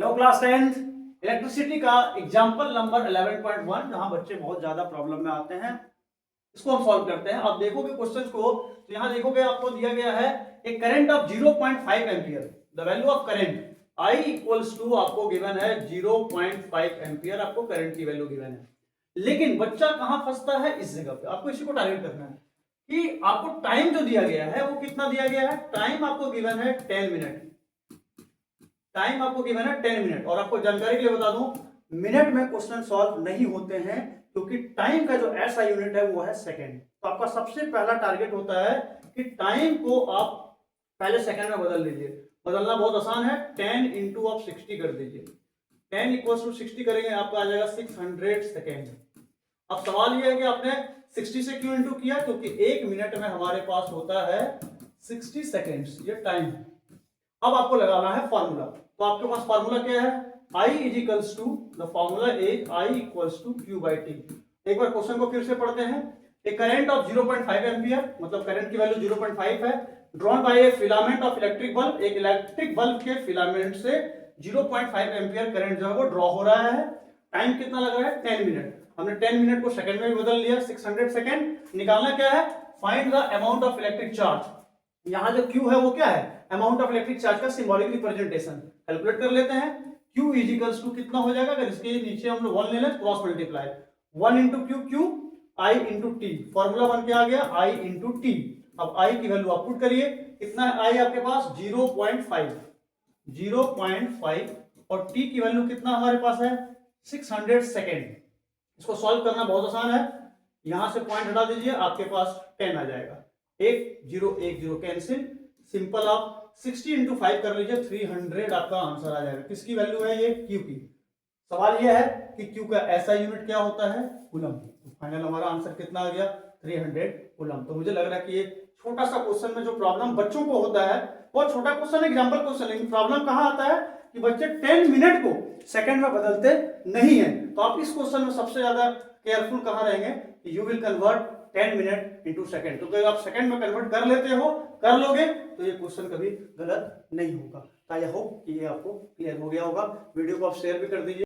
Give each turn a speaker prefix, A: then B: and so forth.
A: Hello class 10th electricity का example number 11.1 जहां बच्चे बहुत ज्यादा प्रॉब्लम में आते हैं। इसको हम सॉल्व करते हैं। आप देखोगे क्वेश्चन को तो यहां देखोगे आपको दिया गया है एक current of 0.5 ampere. The value of current I equals to आपको गिवन है 0.5 एम्पियर, आपको करंट की वैल्यू गिवन है। लेकिन बच्चा कहां फंसता है, इस जगह पे आपको इसी को टारगेट करना है कि आपको टाइम जो दिया गया है वो कितना दिया गया है। टाइम आपको गिवन है 10 मिनट। टाइम आपको गिवन है 10 मिनट और आपको जानकारी के लिए बता दूं मिनट में क्वेश्चन सॉल्व नहीं होते हैं क्योंकि टाइम का जो ऐसा यूनिट है वो है सेकंड। तो आपका सबसे पहला टारगेट होता है कि टाइम को आप पहले सेकंड में बदल लीजिए। बदलना बहुत आसान है, 10 इंटू आप 60 कर दीजिए। 10 इक्वल टू 60 करेंगे आपका आ जाएगा 600 सेकेंड। अब सवाल यह है कि आपने 60 से क्यों इंटू किया, क्योंकि एक मिनट में हमारे पास होता है 60 सेकेंड्स, ये टाइम। अब आपको लगाना है फॉर्मूला। तो आपके पास फॉर्मूला क्या है, I is equals to the formula is I equals to Q by T. एक बार क्वेश्चन को फिर से पढ़ते हैं। ए करंट ऑफ 0.5 एम्पियर, मतलब करंट की वैल्यू 0.5 है, drawn by a filament of electric bulb. एक इलेक्ट्रिक बल्ब के फिलामेंट से 0.5 एम्पियर करंट जो है वो ड्रॉ हो रहा है। टाइम कितना लग रहा है, 10 मिनट। हमने 10 मिनट को सेकंड में भी बदल लिया, 600 सेकंड। निकालना क्या है, find the amount of electric charge. यहां जो Q है वो क्या है, अमाउंट ऑफ इलेक्ट्रिक चार्ज का सिंबॉलिक रिप्रेजेंटेशन। कैलकुलेट कर लेते हैं। Q इज इक्वल्स टू कितना हो जाएगा, अगर इसके नीचे हम लोग 1 ले लें, cross multiply 1 into Q, Q I into T. Formula बन के आ गया I इंटू टी। अब I की वैल्यू आप पुट करिए, कितना है I आपके पास 0.5 और T की वैल्यू कितना हमारे पास है 600 सेकेंड। इसको सॉल्व करना बहुत आसान है, यहां से पॉइंट हटा दीजिए, आपके पास 10 आ जाएगा। 1 0 कैंसिल, सिंपल आप 60 इंटू 5 कर लीजिए, 300 आपका आंसर आ जाएगा। किसकी वैल्यू है ये, Q की। सवाल यह है कि Q का ऐसा यूनिट क्या होता है, कूलम। तो फाइनल हमारा आंसर कितना आ गया, 300 कूलम। तो मुझे लग रहा है कि ये छोटा सा क्वेश्चन में जो प्रॉब्लम बच्चों को होता है बहुत छोटा क्वेश्चन, एग्जांपल क्वेश्चन, लेकिन प्रॉब्लम कहां आता है कि बच्चे 10 मिनट को सेकंड में बदलते नहीं है। तो आप इस क्वेश्चन में सबसे ज्यादा केयरफुल कहां रहेंगे, you will convert 10 minute into second. तो अगर आप सेकंड में कन्वर्ट कर लेते हो, कर लोगे, तो ये क्वेश्चन कभी गलत नहीं होगा। आई होप कि ये आपको क्लियर हो गया होगा। वीडियो को आप शेयर भी कर दीजिए।